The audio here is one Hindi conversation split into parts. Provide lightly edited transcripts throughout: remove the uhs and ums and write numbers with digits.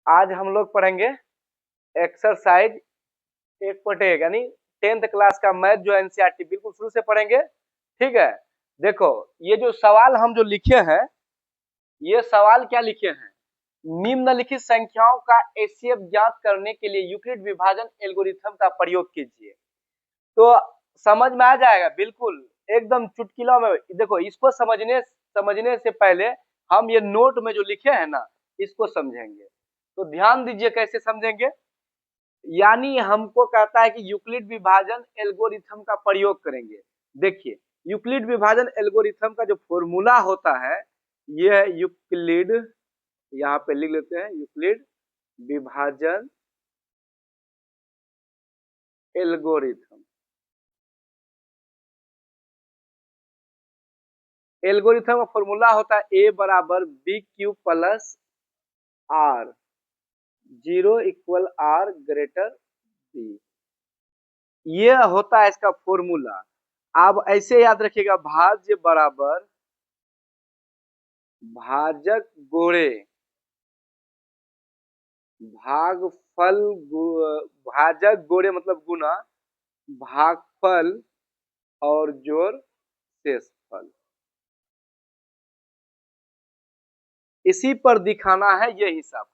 आज हम लोग पढ़ेंगे एक्सरसाइज 1.1 यानी 10th क्लास का मैथ जो एनसीईआरटी बिल्कुल शुरू से पढ़ेंगे। ठीक है, देखो ये जो सवाल हम जो लिखे हैं, ये सवाल क्या लिखे हैं, निम्नलिखित संख्याओं का एचसीएफ ज्ञात करने के लिए यूक्लिड विभाजन एल्गोरिथम का प्रयोग कीजिए। तो समझ में आ जाएगा बिल्कुल एकदम चुटकिला में। देखो इसको समझने समझने से पहले हम ये नोट में जो लिखे हैं ना, इसको समझेंगे। तो ध्यान दीजिए कैसे समझेंगे। यानी हमको कहता है कि यूक्लिड विभाजन एल्गोरिथम का प्रयोग करेंगे। देखिए यूक्लिड विभाजन एल्गोरिथम का जो फॉर्मूला होता है, ये है यूक्लिड, यहाँ पे लिख लेते हैं यूक्लिड विभाजन एल्गोरिथम। एल्गोरिथम का फॉर्मूला होता है ए बराबर B Q plus R, 0 equal R greater B. ये होता है इसका फॉर्मूला। आप ऐसे याद रखिएगा, भाज्य बराबर भाजक गोड़े भागफल, भाजक गोड़े मतलब गुना, भागफल और जोड़ शेषफल। इसी पर दिखाना है ये हिसाब को।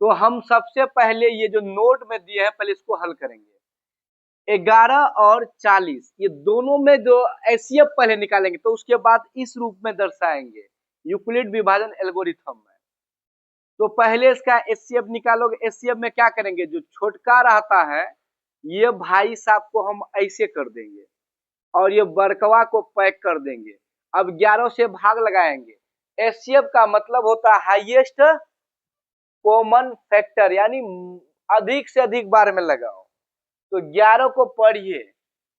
तो हम सबसे पहले ये जो नोट में दिए हैं, पहले इसको हल करेंगे। 11 और 40 ये दोनों में जो एचसीएफ पहले निकालेंगे, तो उसके बाद इस रूप में दर्शाएंगे यूक्लिड विभाजन एल्गोरिथम में। तो पहले इसका एचसीएफ निकालोगे। एचसीएफ में क्या करेंगे, जो छोटका रहता है ये भाई साहब को हम ऐसे कर देंगे और ये बड़कवा को पैक कर देंगे। अब 11 से भाग लगाएंगे। एचसीएफ का मतलब होता है हाईएस्ट कॉमन फैक्टर, यानी अधिक से अधिक बार में लगाओ। तो 11 को पढ़िए,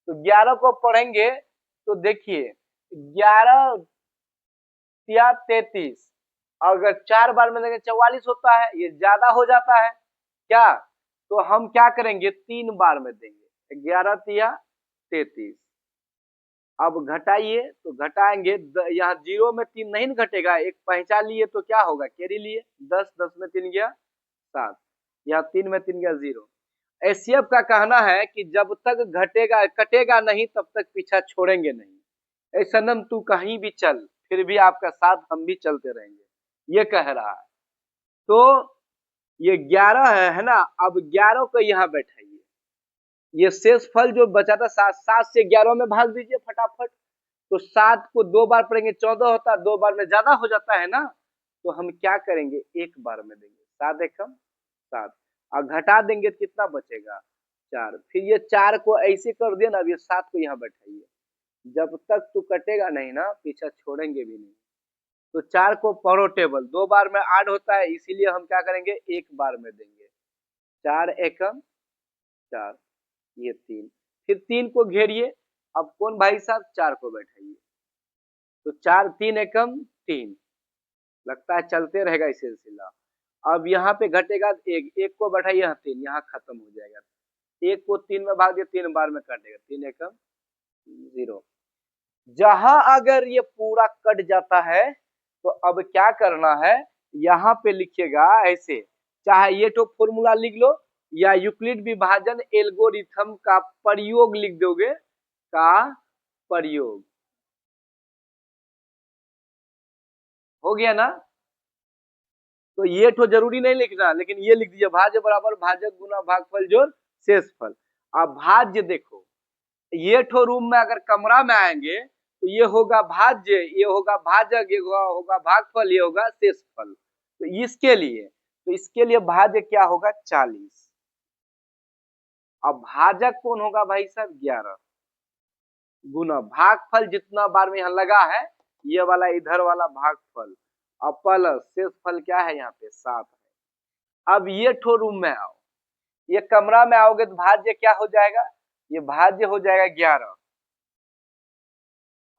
तो 11 को पढ़ेंगे तो देखिए 11 या 33, अगर 4 बार में देंगे 44 होता है, ये ज्यादा हो जाता है क्या। तो हम क्या करेंगे, 3 बार में देंगे, 11 तिया 33। अब घटाइए तो घटाएंगे, यहाँ 0 में 3 नहीं घटेगा, एक पहचान लिए तो क्या होगा, कैरी लिए 10, 10 में 3 गया 7, यहाँ 3 में 3 गया 0। एचसीएफ का कहना है कि जब तक घटेगा कटेगा नहीं तब तक पीछा छोड़ेंगे नहीं। ऐ सनम तू कहीं भी चल, फिर भी आपका साथ हम भी चलते रहेंगे, ये कह रहा है। तो ये 11 है ना। अब 11 को यहाँ बैठाइए, ये शेष फल जो बचा था 7, 7 से 11 में भाग दीजिए फटाफट। तो 7 को 2 बार पढ़ेंगे 14 होता है, 2 बार में ज्यादा हो जाता है ना। तो हम क्या करेंगे, 1 बार में देंगे, 7 एकम 7, और घटा देंगे तो कितना बचेगा 4। फिर ये 4 को ऐसे कर दिया ना, अब ये 7 को यहाँ बैठाइए। जब तक तू कटेगा नहीं ना, पीछा छोड़ेंगे भी नहीं। तो 4 को पढ़ो टेबल, 2 बार में ऐड होता है, इसीलिए हम क्या करेंगे 1 बार में देंगे। 4 एकम 4, ये 3, फिर 3 को घेरिए। अब कौन भाई साहब, 4 को बैठाइए। तो 4 3 एकम 3, लगता है चलते रहेगा इस सिलसिला। अब यहाँ पे घटेगा 1, 1 को बैठाइए, यहाँ 3, यहाँ खत्म हो जाएगा। 1 को 3 में भाग दिया, 3 बार में कटेगा, 3 एकम 0। जहां अगर ये पूरा कट जाता है तो अब क्या करना है, यहाँ पे लिखिएगा ऐसे, चाहे ये तो फॉर्मूला लिख लो या यूक्लिड विभाजन एल्गोरिथम का प्रयोग लिख दोगे, का प्रयोग। हो गया ना। तो ये तो जरूरी नहीं लिखना, लेकिन ये लिख दीजिए, भाज्य बराबर भाजक गुना भागफल जोड़ शेषफल। अब भाज्य देखो, ये ठो रूम में अगर कमरा में आएंगे तो ये होगा भाज्य, ये होगा भाजक, ये होगा भागफल, ये होगा शेषफल। तो इसके लिए भाज्य क्या होगा 40। अब भाजक कौन होगा भाई साहब 11, गुना भागफल जितना बार में यहाँ लगा है, ये वाला इधर वाला भागफल, अब प्लस शेषफल क्या है यहाँ पे 7 है। अब ये ठो रूम में आओ, ये कमरा में आओगे तो भाज्य क्या हो जाएगा, ये भाज्य हो जाएगा 11,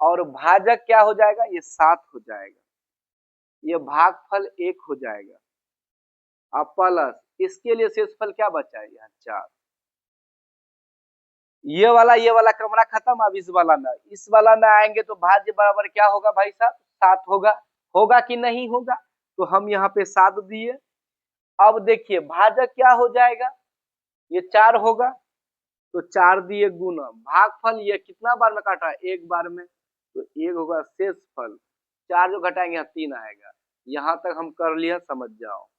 और भाजक क्या हो जाएगा, ये 7 हो जाएगा, ये भागफल 1 हो जाएगा। अब प्लस इसके लिए शेषफल क्या बचा है यहाँ 4। ये वाला कमरा खत्म। अब इस वाला में आएंगे तो भाज्य बराबर क्या होगा भाई साहब 7 होगा। होगा कि नहीं होगा, तो हम यहाँ पे 7 दिए। अब देखिए भाजक क्या हो जाएगा, ये 4 होगा तो 4 दिए गुना, भागफल ये कितना बार में काटा, एक बार में, तो एक होगा शेष फल, 4 जो घटाएंगे यहाँ 3 आएगा। यहाँ तक हम कर लिया, समझ जाओ।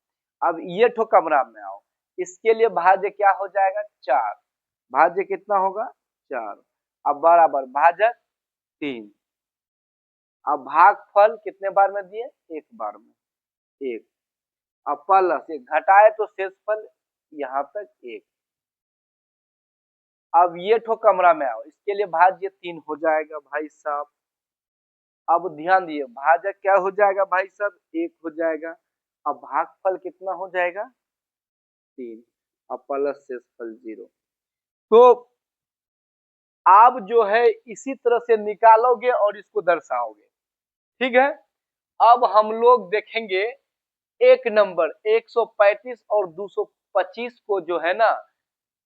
अब ये ठो कमरा में आओ, इसके लिए भाज्य क्या हो जाएगा, 4, भाज्य कितना होगा 4, अब बराबर भाजक 3, अब भागफल कितने बार में दिए, एक बार में, एक, अब प्लस एक घटाए तो शेषफल यहाँ तक 1। अब ये ठो कमरा में आओ, इसके लिए भाज्य 3 हो जाएगा भाई साहब। अब ध्यान दिए भाजक क्या हो जाएगा भाई साहब, 1 हो जाएगा। अब भागफल कितना हो जाएगा 3, अब प्लस शेषफल 0। तो आप जो है इसी तरह से निकालोगे और इसको दर्शाओगे, ठीक है। अब हम लोग देखेंगे एक नंबर 135 और 225 को जो है ना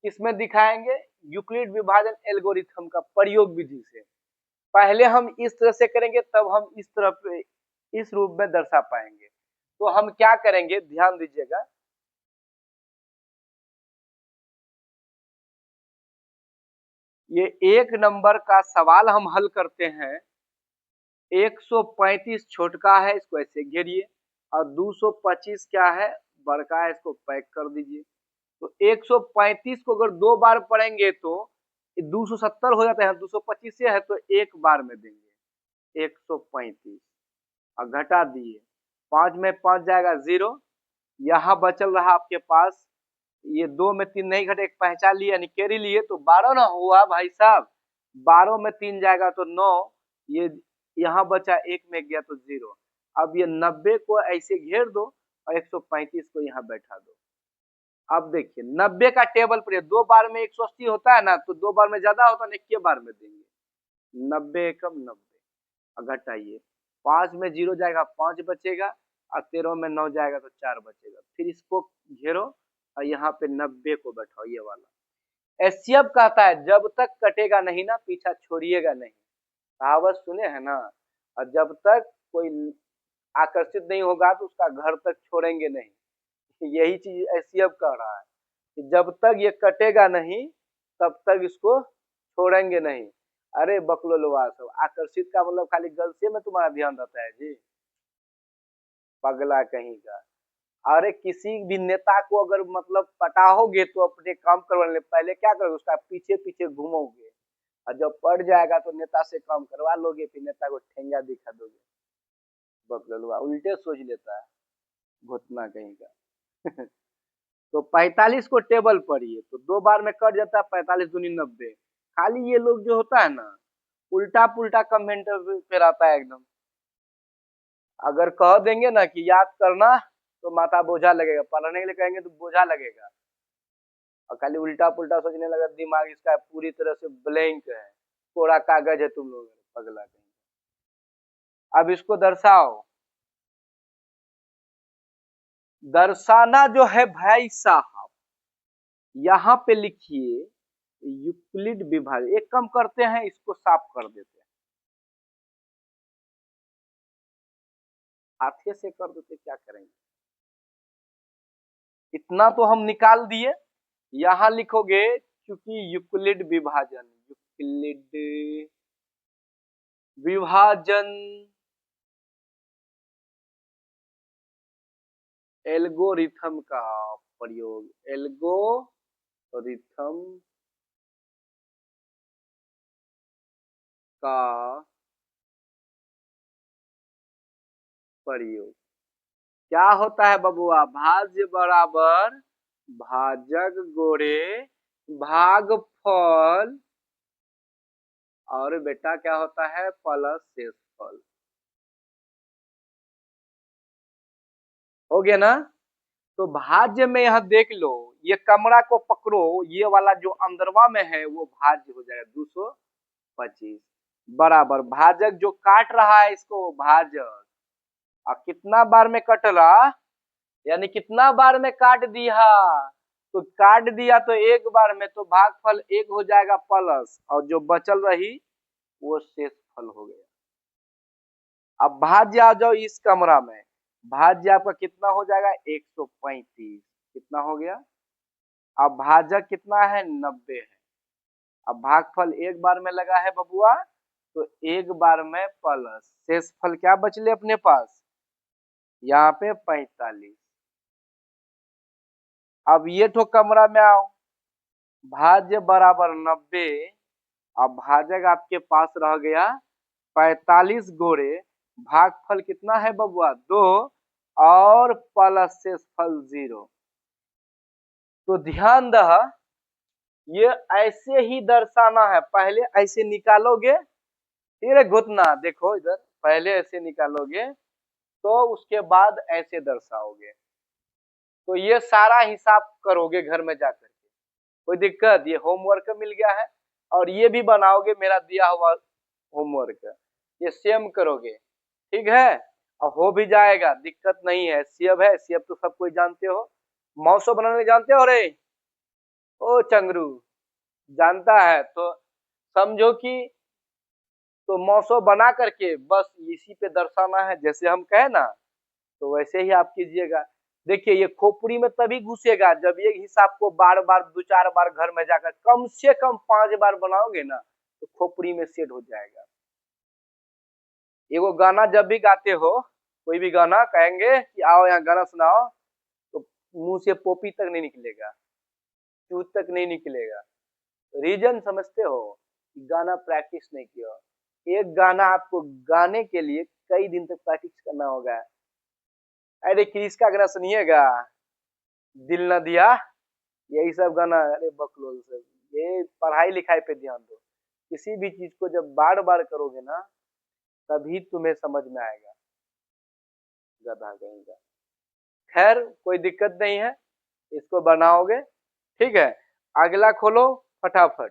इसमें दिखाएंगे यूक्लिड विभाजन एल्गोरिथम का प्रयोग विधि से। पहले हम इस तरह से करेंगे तब हम इस तरफ इस रूप में दर्शा पाएंगे। तो हम क्या करेंगे, ध्यान दीजिएगा, ये एक नंबर का सवाल हम हल करते हैं। 135 छोटका है, इसको ऐसे घेरिए, और 225 क्या है, बड़का है, इसको पैक कर दीजिए। तो 135 को अगर 2 बार पढ़ेंगे तो 270 हो जाता है, 225 से है तो एक बार में देंगे 135 और घटा दिए, 5 में 5 जाएगा 0, यहाँ बचल रहा आपके पास, ये 2 में 3 नहीं घटे, एक पहचान लिए यानी कैरी लिए, तो 12 ना हुआ भाई साहब, 12 में 3 जाएगा तो 9, ये यहाँ बचा 1 में गया तो 0। अब ये 90 को ऐसे घेर दो और 135 को यहाँ बैठा दो। अब देखिए 90 का टेबल पर 2 बार में 180 होता है ना, तो 2 बार में ज्यादा होता है, एक बार में देंगे 90 एकम 90, घटाइए, 5 में 0 जाएगा 5 बचेगा, और 13 में 9 जाएगा तो 4 बचेगा। फिर इसको घेरो और यहाँ पे 90 को बैठाओ, ये वाला। एससीएफ कहता है जब तक कटेगा नहीं ना पीछा छोड़िएगा नहीं, कहावत सुने हैं ना, और जब तक कोई आकर्षित नहीं होगा तो उसका घर तक छोड़ेंगे नहीं। यही चीज एससीएफ कह रहा है कि जब तक ये कटेगा नहीं तब तक इसको छोड़ेंगे नहीं। अरे बकलोलवा सब, आकर्षित का मतलब खाली गर्ल्स में तुम्हारा ध्यान रहता है जी, पगला कहीं का। अरे किसी भी नेता को अगर मतलब पटाओगे तो अपने काम करवाने पहले क्या करोगे, उसका पीछे पीछे घूमोगे, और जब पड़ जाएगा तो नेता से काम करवा लोगे, फिर नेता को ठेंगा दिखा दोगे। बकलुआ उल्टे सोच लेता है, घुटना कहीं का। तो 45 को टेबल पढ़िए तो 2 बार में कट जाता है, 45 दूनी 90। खाली ये लोग जो होता है ना उल्टा पुल्टा कमेंट पे रहता है एकदम। अगर कह देंगे ना कि याद करना तो माथा बोझा लगेगा, पढ़ने के लिए कहेंगे तो बोझा लगेगा, और खाली उल्टा पुल्टा सोचने लगा, दिमाग इसका पूरी तरह से ब्लैंक है, कोरा कागज है तुम लोग, पगला कहीं। अब इसको दर्शाओ, दर्शाना जो है भाई साहब, यहाँ पे लिखिए यूक्लिड विभाजन। एक काम करते हैं, इसको साफ कर देते हैं, हाथे से कर देते, क्या करेंगे, इतना तो हम निकाल दिए। यहाँ लिखोगे क्योंकि यूक्लिड विभाजन, यूक्लिड विभाजन एल्गोरिथम का प्रयोग, एल्गोरिथम का प्रयोग क्या होता है बबुआ, भाज्य बराबर भाजक गोरे भागफल, और बेटा क्या होता है प्लस शेषफल। हो गया ना। तो भाज्य में यह देख लो, ये कमरा को पकड़ो, ये वाला जो अंदरवा में है वो भाज्य हो जाएगा 225 बराबर भाजक जो काट रहा है इसको भाजक, और कितना बार में कटला, यानी कितना बार में काट दिया, तो काट दिया तो एक बार में, तो भागफल 1 हो जाएगा प्लस, और जो बचल रही वो शेषफल हो गया। अब भाज्य आ जाओ इस कमरा में, भाज्य आपका कितना हो जाएगा 135। कितना हो गया? अब भाजक कितना है 90 है। अब भागफल एक बार में लगा है बबुआ, तो एक बार में प्लस शेष फल क्या बचले अपने पास यहाँ पे 45। अब ये तो कमरा में आओ, भाज्य बराबर 90। अब भाजक आपके पास रह गया 45 गोरे, भागफल कितना है बबुआ 2 और प्लस शेषफल 0। तो ध्यान दह, ये ऐसे ही दर्शाना है। पहले ऐसे निकालोगे, फिर घुटना देखो इधर, पहले ऐसे निकालोगे तो उसके बाद ऐसे दर्शाओगे। तो ये सारा हिसाब करोगे घर में जाकर के, कोई दिक्कत? ये होमवर्क मिल गया है और ये भी बनाओगे मेरा दिया हुआ होमवर्क, ये सेम करोगे, ठीक है? और हो भी जाएगा, दिक्कत नहीं है। सेब है, सेब तो सब कोई जानते हो। मौसो बनाने जानते हो रे? ओ चंगरू जानता है तो समझो कि तो मौसो बना करके बस इसी पे दर्शाना है, जैसे हम कहे ना तो वैसे ही आप कीजिएगा। देखिए ये खोपड़ी में तभी घुसेगा जब ये हिसाब को बार बार 2-4 बार घर में जाकर कम से कम 5 बार बनाओगे ना तो खोपड़ी में सेट हो जाएगा। एगो गाना जब भी गाते हो, कोई भी गाना कहेंगे कि आओ यहाँ गाना सुनाओ, तो मुंह से पोपी तक नहीं निकलेगा, चूत तक नहीं निकलेगा। रीजन समझते हो? गाना प्रैक्टिस नहीं किया। एक गाना आपको गाने के लिए कई दिन तक प्रैक्टिस करना होगा। अरे क्रिस का गाना सुनिएगा, दिल न दिया, यही सब गाना। अरे बकलोल सब, ये पढ़ाई लिखाई पे ध्यान दो। किसी भी चीज को जब बार बार करोगे ना तभी तुम्हें समझ में आएगा, गधा कहीं का। खैर कोई दिक्कत नहीं है, इसको बनाओगे, ठीक है? अगला खोलो फटाफट।